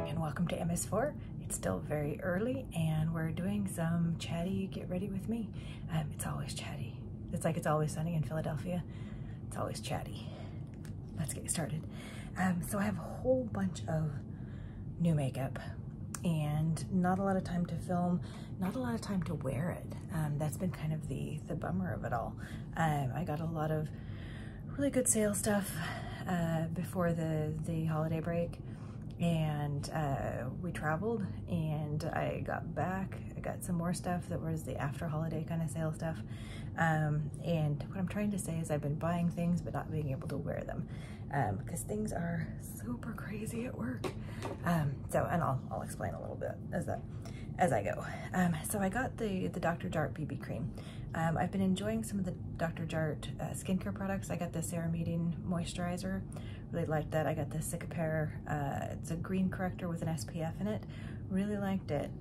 and welcome to MS4. It's still very early and we're doing some chatty get ready with me. It's always chatty. It's like it's always sunny in Philadelphia. It's always chatty. Let's get started. So I have a whole bunch of new makeup and not a lot of time to film, not a lot of time to wear it. That's been kind of the bummer of it all. I got a lot of really good sale stuff before the holiday break, and we traveled and I got back. I got some more stuff that was the after holiday kind of sale stuff. And what I'm trying to say is I've been buying things but not being able to wear them because things are super crazy at work. And I'll explain a little bit as I go. So I got the Dr. Jart BB cream. I've been enjoying some of the Dr. Jart skincare products. I got the Ceramidin moisturizer. Really liked that. I got the Cicapair. It's a green corrector with an SPF in it. Really liked it.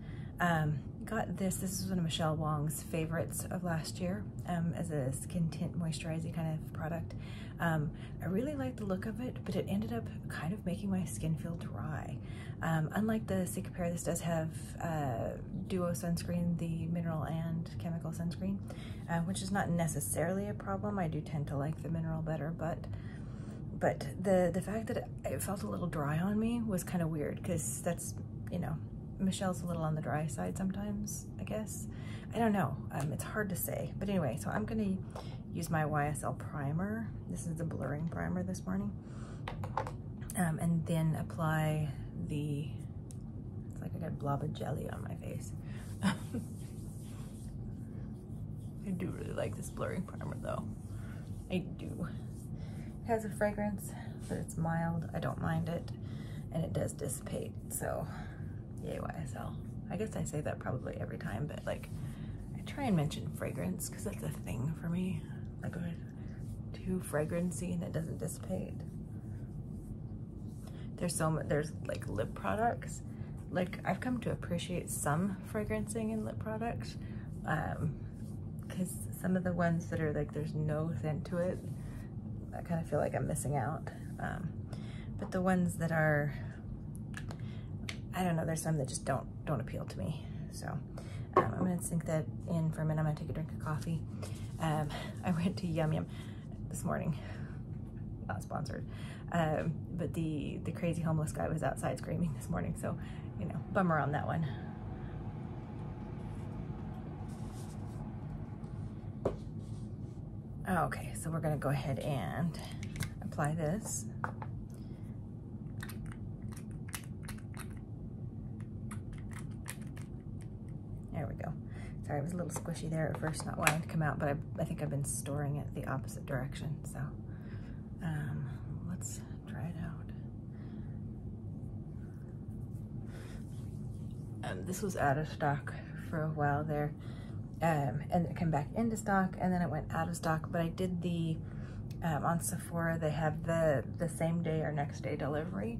Got this is one of Michelle Wong's favorites of last year as a skin tint moisturizing kind of product. I really liked the look of it, but it ended up kind of making my skin feel dry. Unlike the Cicapair, this does have duo sunscreen, the mineral and chemical sunscreen, which is not necessarily a problem. I do tend to like the mineral better, but the fact that it felt a little dry on me was kind of weird because that's, you know, Michelle's a little on the dry side sometimes, I guess. I don't know. It's hard to say. But anyway, so I'm going to use my YSL primer. This is the blurring primer this morning. And then apply it's like I got a blob of jelly on my face. I do really like this blurring primer though. I do. It has a fragrance, but it's mild. I don't mind it. And it does dissipate, so yay YSL. I guess I say that probably every time, but like I try and mention fragrance because that's a thing for me. Like too fragrancy and it doesn't dissipate. There's like lip products. Like I've come to appreciate some fragrancing in lip products because some of the ones that are like there's no scent to it, I kind of feel like I'm missing out. But the ones that are, I don't know, there's some that just don't appeal to me. So I'm gonna sink that in for a minute. I'm gonna take a drink of coffee. I went to Yum Yum this morning, not sponsored, but the crazy homeless guy was outside screaming this morning, so you know, bummer on that one. Okay, so we're gonna go ahead and apply this. There we go. Sorry, it was a little squishy there at first, not wanting to come out, but I think I've been storing it the opposite direction, so let's try it out. This was out of stock for a while there, and it came back into stock, and then it went out of stock, but I did the, on Sephora, they have the same day or next day delivery,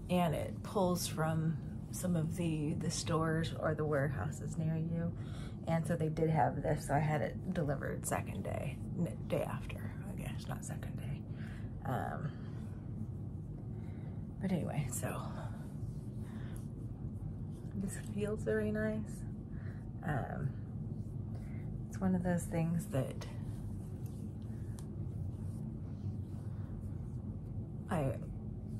and it pulls from some of the stores or the warehouses near you. And so they did have this, so I had it delivered second day after, I guess, not second day. But anyway, so this feels very nice. It's one of those things that I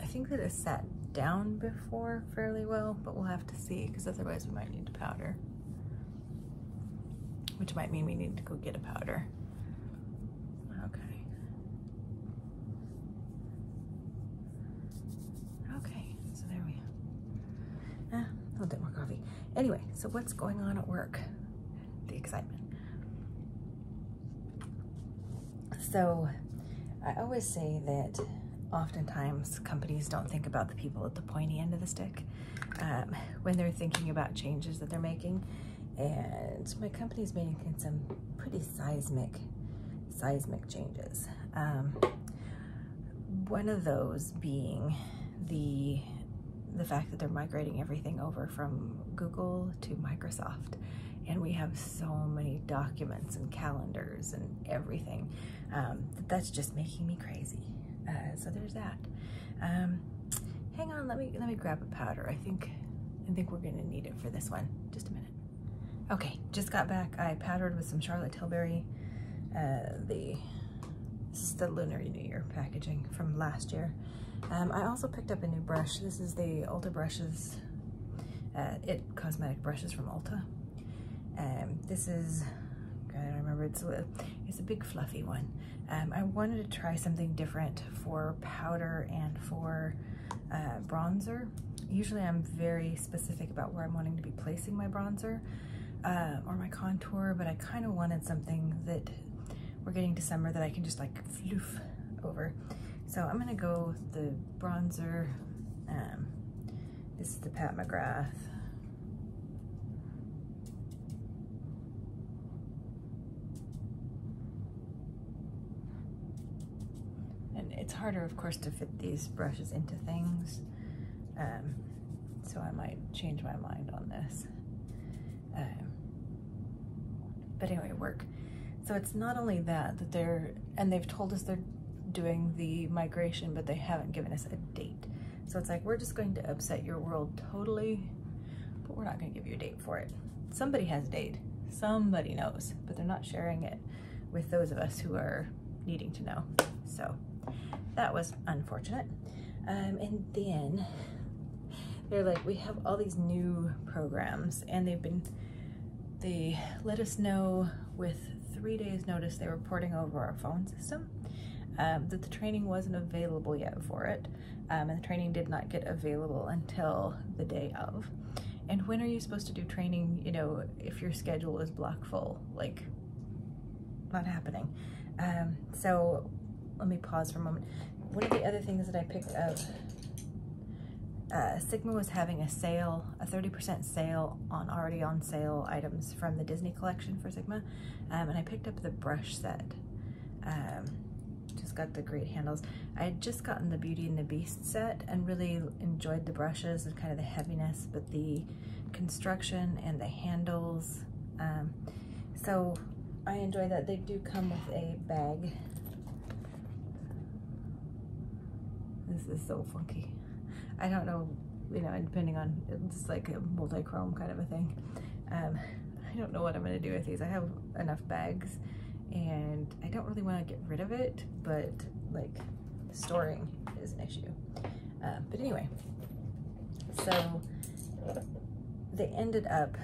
think that it sat down before fairly well, but we'll have to see because otherwise we might need to powder, which might mean we need to go get a powder. Okay, so there we go. A little bit more coffee. Anyway, so what's going on at work? The excitement. So I always say that oftentimes companies don't think about the people at the pointy end of the stick when they're thinking about changes that they're making. And my company's making some pretty seismic changes. One of those being the fact that they're migrating everything over from Google to Microsoft. And we have so many documents and calendars and everything that's just making me crazy. So there's that. Hang on, let me grab a powder. I think we're gonna need it for this one. Just a minute. Okay, just got back. I powdered with some Charlotte Tilbury. This is the Lunar New Year packaging from last year. I also picked up a new brush. This is the Ulta brushes, It Cosmetic brushes from Ulta. This is, I don't remember, it's a big fluffy one. I wanted to try something different for powder and for bronzer. Usually I'm very specific about where I'm wanting to be placing my bronzer or my contour, but I kind of wanted something that we're getting to summer that I can just like floof over. So I'm gonna go with the bronzer. This is the Pat McGrath. And it's harder, of course, to fit these brushes into things. So I might change my mind on this. But anyway, work. So it's not only that they've told us they're doing the migration, but they haven't given us a date. So it's like, we're just going to upset your world totally, but we're not going to give you a date for it. Somebody has a date, somebody knows, but they're not sharing it with those of us who are needing to know. So that was unfortunate. And then they're like, we have all these new programs, and they let us know with 3 days notice they were porting over our phone system, that the training wasn't available yet for it, and the training did not get available until the day of. And when are you supposed to do training, you know, if your schedule is block full? Like, not happening. So let me pause for a moment. One of the other things that I picked up, Sigma was having a sale, a 30% sale on already on sale items from the Disney collection for Sigma, and I picked up the brush set. Just got the great handles. I had just gotten the Beauty and the Beast set and really enjoyed the brushes and kind of the heaviness, but the construction and the handles, so I enjoy that. They do come with a bag. This is so funky. I don't know, you know, depending on, it's like a multi-chrome kind of a thing. I don't know what I'm gonna do with these. I have enough bags and I don't really want to get rid of it, but like storing is an issue. But anyway, so they ended up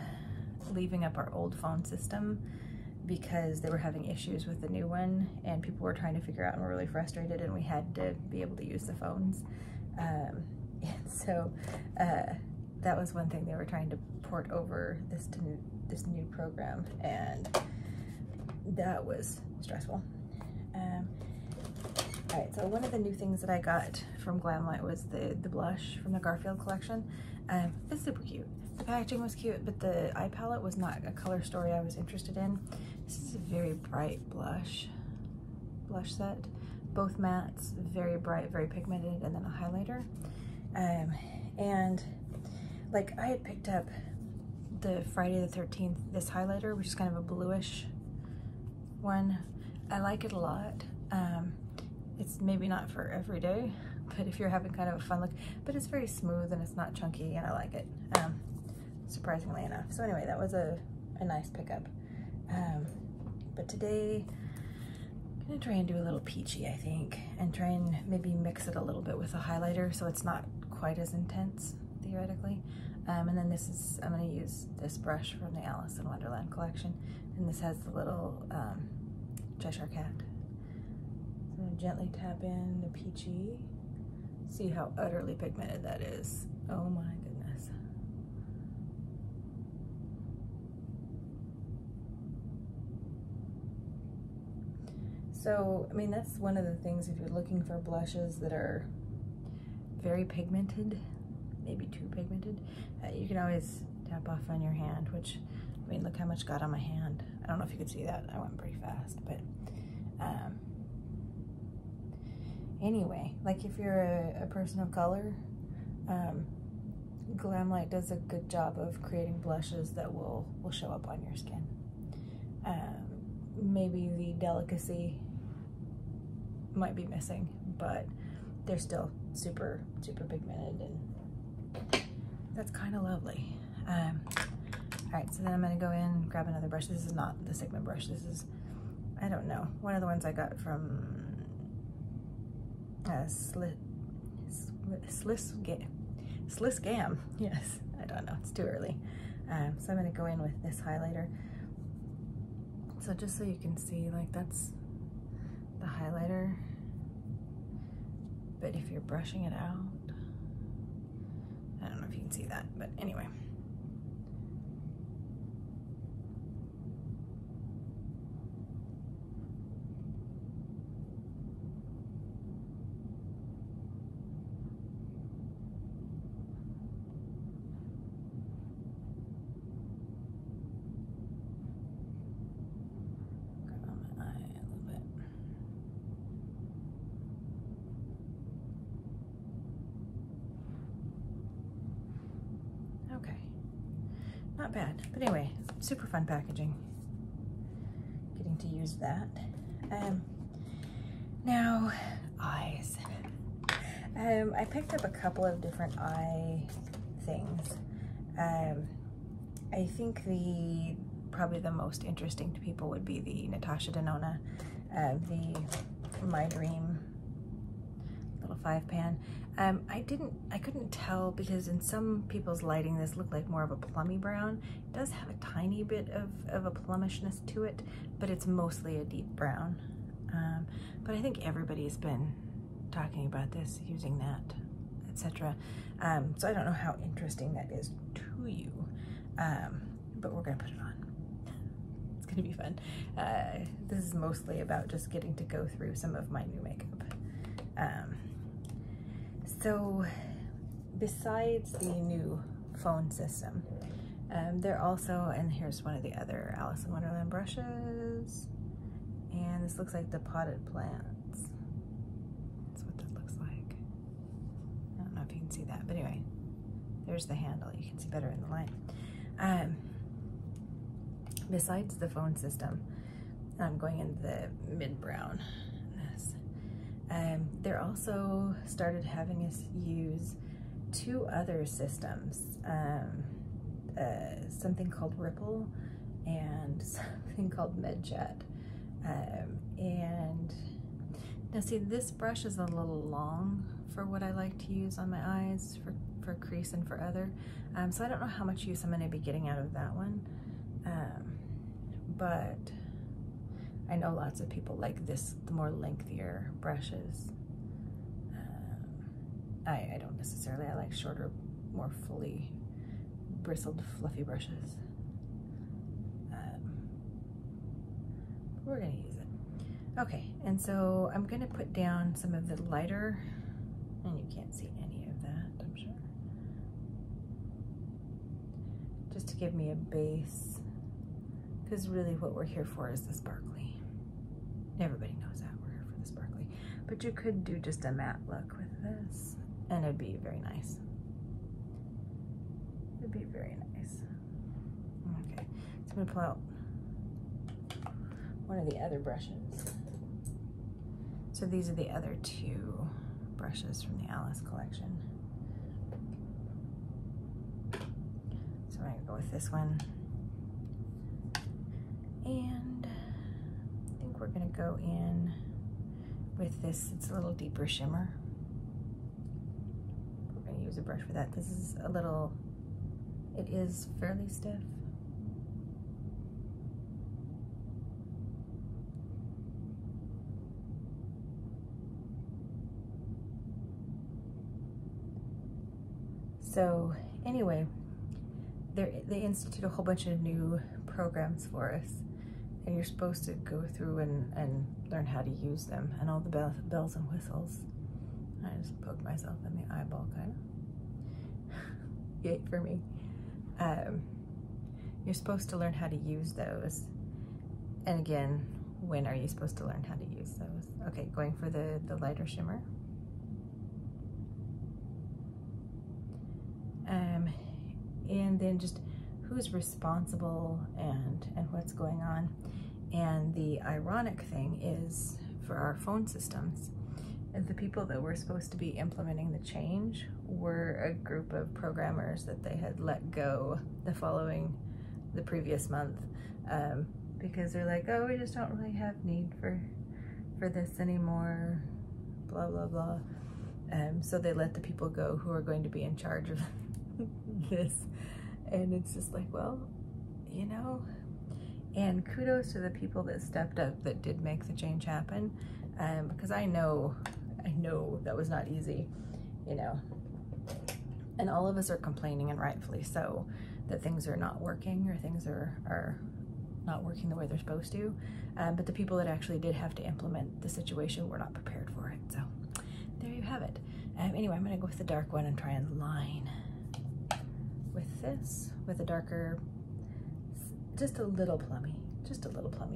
leaving up our old phone system because they were having issues with the new one and people were trying to figure out and were really frustrated, and we had to be able to use the phones. And so that was one thing they were trying to port over this new program, and that was stressful. All right, so one of the new things that I got from Glamlite was the blush from the Garfield collection. It's super cute. The packaging was cute, but the eye palette was not a color story I was interested in. This is a very bright blush set. Both mattes, very bright, very pigmented, and then a highlighter. And like I had picked up the Friday the 13th, this highlighter, which is kind of a bluish one. I like it a lot. It's maybe not for every day, but if you're having kind of a fun look, but it's very smooth and it's not chunky, and I like it, surprisingly enough. So anyway, that was a nice pickup. But today I'm gonna try and do a little peachy, I think, and try and maybe mix it a little bit with a highlighter so it's not quite as intense, theoretically. And then this is, I'm gonna use this brush from the Alice in Wonderland collection, and this has the little Cheshire cat. So I'm gonna gently tap in the peachy. See how utterly pigmented that is. Oh my goodness. So, I mean, that's one of the things if you're looking for blushes that are very pigmented, maybe too pigmented, you can always tap off on your hand, which, I mean, look how much got on my hand. I don't know if you could see that. I went pretty fast, but anyway, like if you're a person of color, Glamlite does a good job of creating blushes that will show up on your skin. Maybe the delicacy might be missing, but they're still super pigmented, and that's kind of lovely. All right, so then I'm gonna go in, grab another brush. This is not the Sigma brush. This is, I don't know, one of the ones I got from Slisgam. Yes, I don't know, it's too early. So I'm gonna go in with this highlighter. So just so you can see, like, that's the highlighter. But if you're brushing it out, I don't know if you can see that, but anyway. Not bad, but anyway, super fun packaging. Getting to use that. Now, eyes. I picked up a couple of different eye things. I think probably the most interesting to people would be the Natasha DEnona, My Dream little 5-pan. I couldn't tell because in some people's lighting this looked like more of a plummy brown. It does have a tiny bit of a plumishness to it, but it's mostly a deep brown. But I think everybody's been talking about this, using that, etc. So I don't know how interesting that is to you, but we're gonna put it on. It's gonna be fun. This is mostly about just getting to go through some of my new makeup. So besides the new phone system, they're also, and here's one of the other Alice in Wonderland brushes, and this looks like the potted plants. That's what that looks like. I don't know if you can see that, but anyway, there's the handle. You can see better in the light. Besides the phone system, I'm going into the mid-brown. They're also started having us use two other systems, something called Ripple and something called MedChat. And now see, this brush is a little long for what I like to use on my eyes for crease and for other. So I don't know how much use I'm going to be getting out of that one. But I know lots of people like this, the more lengthier brushes. I don't necessarily, I like shorter, more fully bristled, fluffy brushes. We're gonna use it. Okay, and so I'm gonna put down some of the lighter, and you can't see any of that, I'm sure. Just to give me a base, because really what we're here for is the sparkly. Everybody knows that we're here for the sparkly. But you could do just a matte look with this, and it'd be very nice. It'd be very nice. Okay, so I'm gonna pull out one of the other brushes. So these are the other two brushes from the Alice collection. So I'm gonna go with this one. And I think we're gonna go in with this, it's a little deeper shimmer. We're gonna use a brush for that. This is a little, it is fairly stiff. So anyway, they institute a whole bunch of new programs for us, and you're supposed to go through and learn how to use them, and all the bells and whistles. I just poked myself in the eyeball, kind of. Yay for me. You're supposed to learn how to use those. And again, when are you supposed to learn how to use those? Okay, going for the lighter shimmer. And then just who's responsible and what's going on. And the ironic thing is, for our phone systems, And the people that were supposed to be implementing the change were a group of programmers that they had let go the previous month, because they're like, oh, we just don't really have need for this anymore, blah, blah, blah. So they let the people go who are going to be in charge of this. And it's just like, well, you know, and kudos to the people that stepped up that did make the change happen, because I know that was not easy, you know, and all of us are complaining, and rightfully so, that things are not working, or things are not working the way they're supposed to, but the people that actually did have to implement the situation were not prepared for it. So there you have it. Anyway, I'm gonna go with the dark one and try and line with this, with a darker, just a little plummy,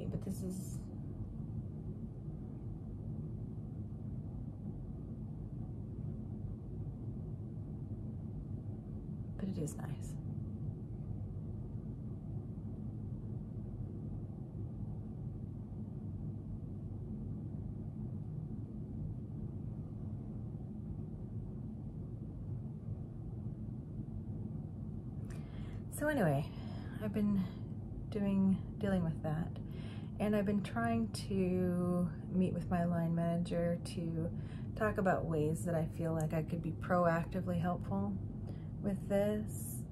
but this is, but it is nice. So anyway, I've been dealing with that, and I've been trying to meet with my line manager to talk about ways that I feel like I could be proactively helpful with this,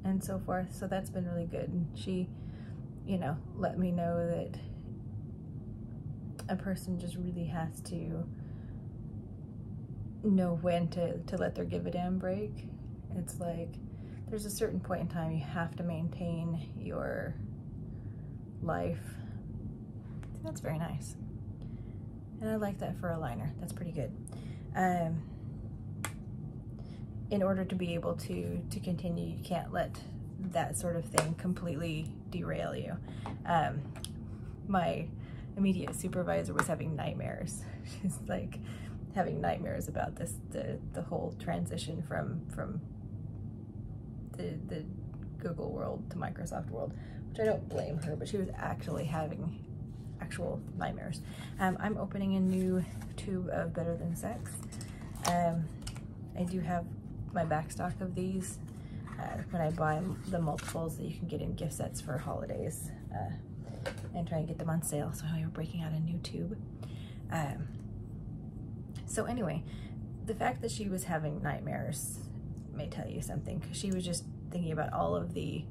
and so forth. So that's been really good. And she, you know, let me know that a person just really has to know when to let their give a damn break. It's like, there's a certain point in time you have to maintain your life. That's very nice. And I like that for a liner. That's pretty good. In order to be able to continue, you can't let that sort of thing completely derail you. My immediate supervisor was having nightmares. She's like having nightmares about this, the whole transition from the Google world to Microsoft world, which I don't blame her, but she was actually having actual nightmares. I'm opening a new tube of Better Than Sex. I do have my back stock of these when I buy the multiples that you can get in gift sets for holidays, and try and get them on sale. So we're breaking out a new tube. So anyway, the fact that she was having nightmares may tell you something, because she was just thinking about all of the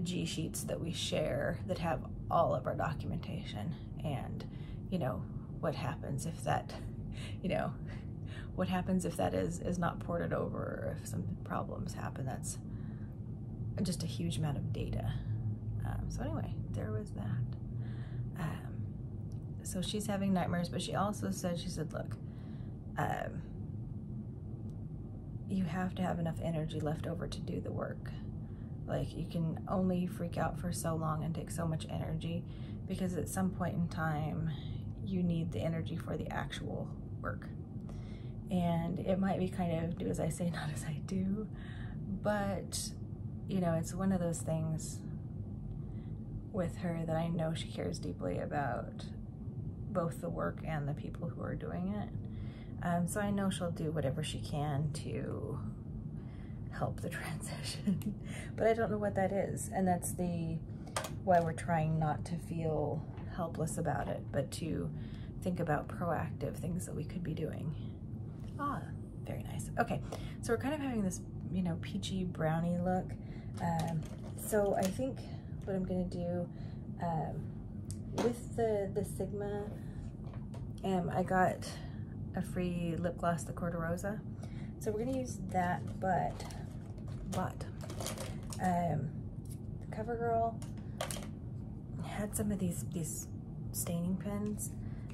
G sheets that we share that have all of our documentation, and you know, what happens if that, you know, what happens if that is not ported over, or if some problems happen. That's just a huge amount of data. So anyway, there was that. So she's having nightmares, but she also said, look, you have to have enough energy left over to do the work. Like, you can only freak out for so long and take so much energy, because at some point in time you need the energy for the actual work. And it might be kind of do as I say, not as I do, but you know, it's one of those things with her that I know she cares deeply about both the work and the people who are doing it. So I know she'll do whatever she can to help the transition, but I don't know what that is. And that's why we're trying not to feel helpless about it, but to think about proactive things that we could be doing. Ah, very nice. Okay, so we're kind of having this, you know, peachy brownie look. So I think what I'm gonna do with the Sigma, I got a free lip gloss, the Rosa. So we're gonna use that, but Covergirl had some of these staining pens.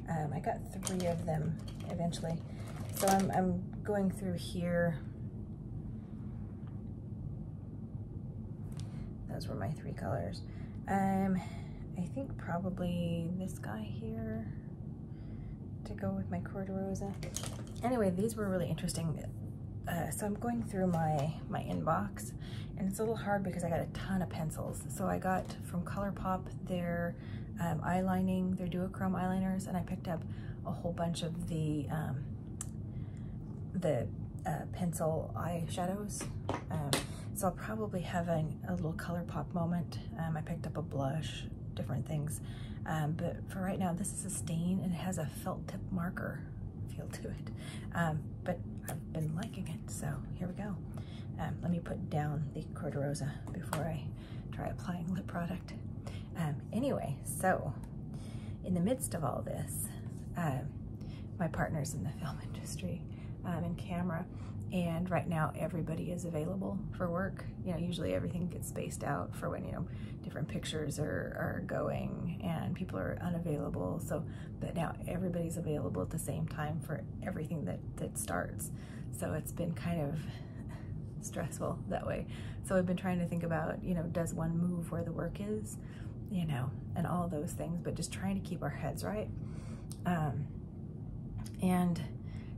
I got 3 of them eventually. So I'm going through here. Those were my 3 colors. I think probably this guy here to go with my Rosa. Anyway, these were really interesting. So I'm going through my inbox, and it's a little hard because I got a ton of pencils. So I got from ColourPop their eyelining, their duochrome eyeliners, and I picked up a whole bunch of the pencil eyeshadows. So I'll probably have a little color pop moment. I picked up a blush, different things. But for right now, this is a stain and it has a felt tip marker feel to it. But I've been liking it, so here we go. Let me put down the Cour de Rosa before I try applying lip product. Anyway, so in the midst of all this, my partner's in the film industry, in camera, and right now everybody is available for work. You know, usually everything gets spaced out for when, you know, different pictures are going and people are unavailable. So, but now everybody's available at the same time for everything that starts. So it's been kind of stressful that way. So I've been trying to think about, you know, does one move where the work is, you know, and all those things, but just trying to keep our heads right. And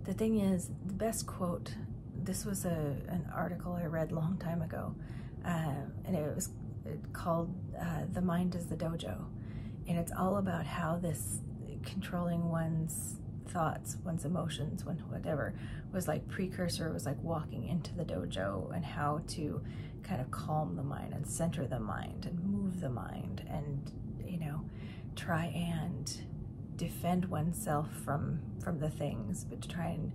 the thing is, the best quote, this was an article I read a long time ago, and it was called The Mind is the Dojo. And it's all about how this controlling one's thoughts, one's emotions, whatever, was like precursor, was like walking into the dojo, and how to kind of calm the mind and center the mind and move the mind and, you know, try and defend oneself from the things, but to try and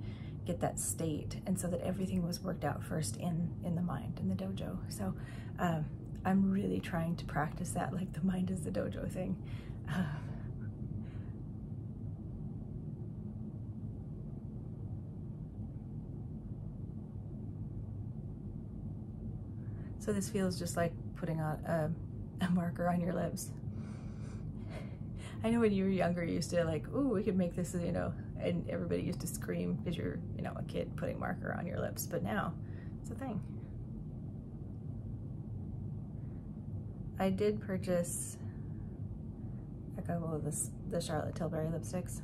get that state, and so that everything was worked out first in the mind, in the dojo. So I'm really trying to practice that, like the mind is the dojo thing. So this feels just like putting on a marker on your lips. I know when you were younger, you used to like, ooh, we could make this, you know, and everybody used to scream because you're, you know, a kid putting marker on your lips, but now it's a thing. I did purchase a couple of the Charlotte Tilbury lipsticks.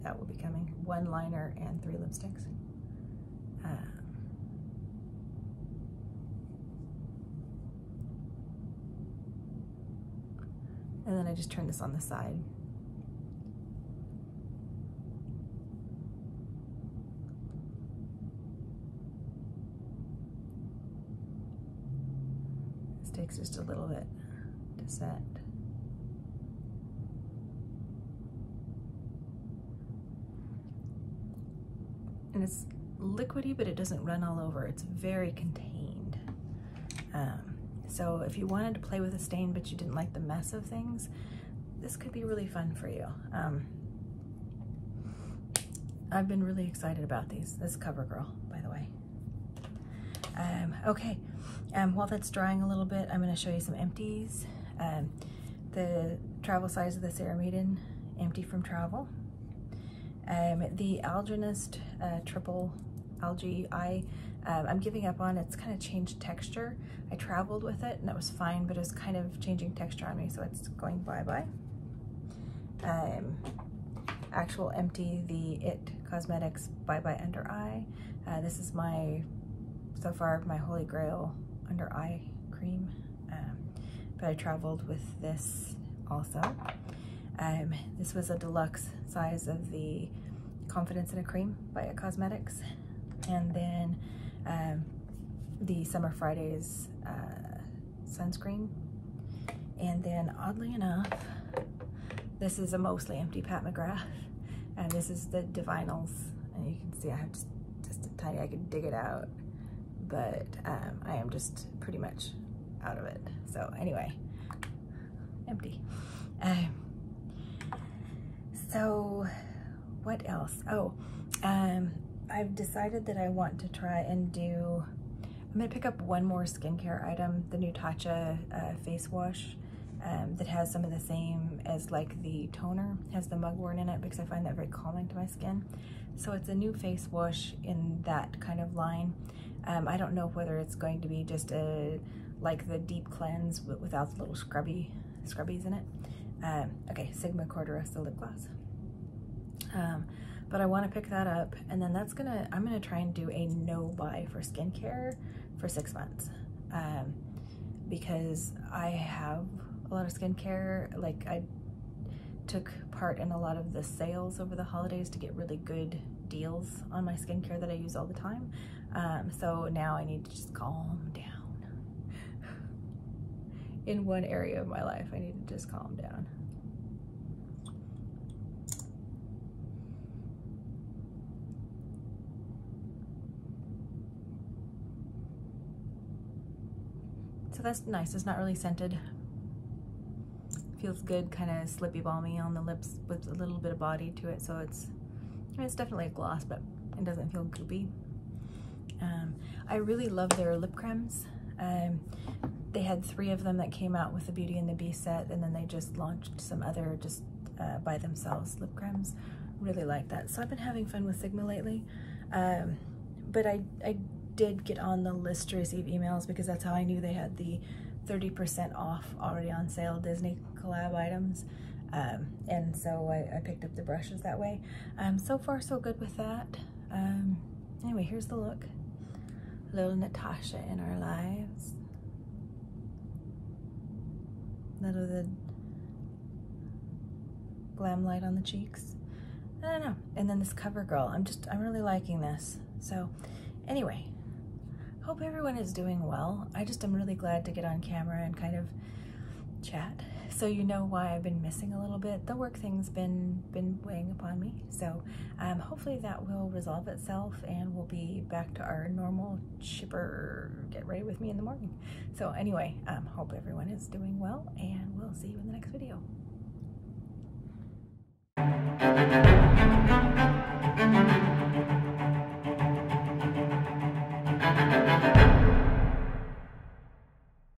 That will be coming. 1 liner and 3 lipsticks. And then I just turn this on the side. This takes just a little bit to set. And it's liquidy, but it doesn't run all over. It's very contained. So if you wanted to play with a stain, but you didn't like the mess of things, this could be really fun for you. I've been really excited about these. This is Covergirl, by the way. Okay, while that's drying a little bit, I'm gonna show you some empties. The travel size of the Ceramidin, empty from travel. The ALgenist triple algae eye, I'm giving up on. It's kind of changed texture. I traveled with it and that was fine, but it was kind of changing texture on me, so it's going bye-bye. Actual empty, the IT Cosmetics Bye Bye Under Eye. This is so far my holy grail under eye cream, but I traveled with this also. This was a deluxe size of the Confidence in a Cream by IT Cosmetics. And then the Summer Fridays sunscreen. And then oddly enough, this is a mostly empty Pat McGrath. And this is the Divinals. And you can see I have just a tiny, I could dig it out. But I am just pretty much out of it. So anyway, empty. So what else? Oh, I've decided that I want to try and do, I'm gonna pick up one more skincare item, the Natasha face wash that has some of the same as like the toner, has the mugwort in it because I find that very calming to my skin. So it's a new face wash in that kind of line. I don't know whether it's going to be just like the deep cleanse without the little scrubbies in it. Okay, Sigma Cour de Rosa lip gloss. But I want to pick that up, and then I'm gonna try and do a no buy for skincare for 6 months, because I have a lot of skincare. Like took part in a lot of the sales over the holidays to get really good deals on my skincare that I use all the time. So now I need to just calm down. In one area of my life, I need to just calm down. So that's nice. It's not really scented. Feels good, kind of slippy balmy on the lips with a little bit of body to it. So it's definitely a gloss, but it doesn't feel goopy. I really love their lip creams. They had 3 of them that came out with the Beauty and the Beast set, and then they just launched some other just by themselves lip creams. Really like that. So I've been having fun with Sigma lately. But I did get on the Lister's Eve emails because that's how I knew they had the 30% off already on sale Disney collab items. And so I picked up the brushes that way. So far so good with that. Anyway, here's the look. Little Natasha in our lives. Little the Glamlite on the cheeks. I don't know. And then this Covergirl. I'm really liking this. So anyway, hope everyone is doing well. I'm really glad to get on camera and kind of chat. So you know why I've been missing a little bit. The work thing's been weighing upon me. So hopefully that will resolve itself and we'll be back to our normal chipper get ready with me in the morning. So anyway, hope everyone is doing well and we'll see you in the next video.